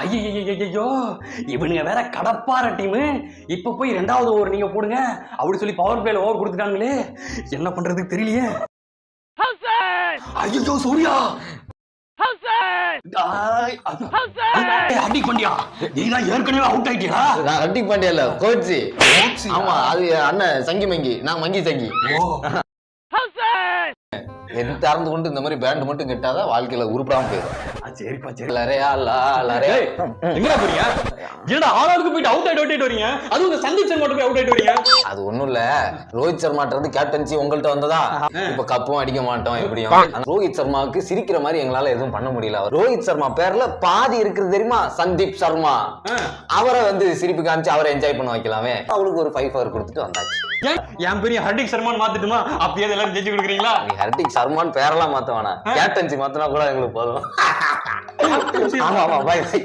ஐயோ இவனுங்க வேற கடப்பார டீமு. இப்ப போய் 2வது ஓவர் நீங்க போடுங்க அப்படி சொல்லி பவர் பிளேல ஓவர் கொடுத்துட்டாங்களே, என்ன பண்றதுக்கு தெரியலையே. ஐயோ சூர்யா ஹர்திக் பாண்டியா, நீதான் ஏற்கனவே அவுட் ஆயிட்டியா? நான் ஹர்திக் பாண்டியா இல்ல, கோச்சி. ஆமா, அது அண்ணன் சங்கி மங்கி, நான் மங்கி சங்கி. எது திறந்து கொண்டு இந்த மாதிரி பேண்ட் மட்டும் கெட்டாதான் வாழ்க்கையில உருப்படாம போயிடும். சரிப்பா சரி. எங்கடா போறீங்க? என்னடா ஆளாளுக்கு போயிட்டு அவுட் ஆயிட்டு வரீங்க? அது இந்த சந்தீப் சர்மா போய் அவுட் ஆயிட்டு வரீங்க? அது ஒண்ணும் இல்ல, ரோஹித் சர்மாட்ட இருந்து கேப்டன்சி உங்கள்ட்ட வந்ததா, இப்ப கப்பும் அடிக்க மாட்டோம் எப்படியும். ரோஹித் சர்மாவுக்கு சிரிக்கிற மாதிரி எங்களால எதுவும் பண்ண முடியல. ரோஹித் சர்மா பேர்ல பாதி இருக்குது தெரியுமா, சந்தீப் சர்மா. அவரை வந்து சிரிப்பு காமிச்சு அவரை என்ஜாய் பண்ண வைக்கலாமே, அவளுக்கு ஒரு 5 ஹவர் கொடுத்துட்டு வந்தாச்சு. என் பெரிய ஹர்திக் சர்மான்னு மாத்திட்டுமா அப்பயே எல்லாரும் ஜெயிச்சு கொடுக்குறீங்களா? நீ ஹர்திக் சர்மான்னு பேரெல்லாம் மாத்த வேணாம், கேப்டன்சி மாத்தினா கூட எங்களுக்கு போதும். ஆமா ஆமா, பை பை.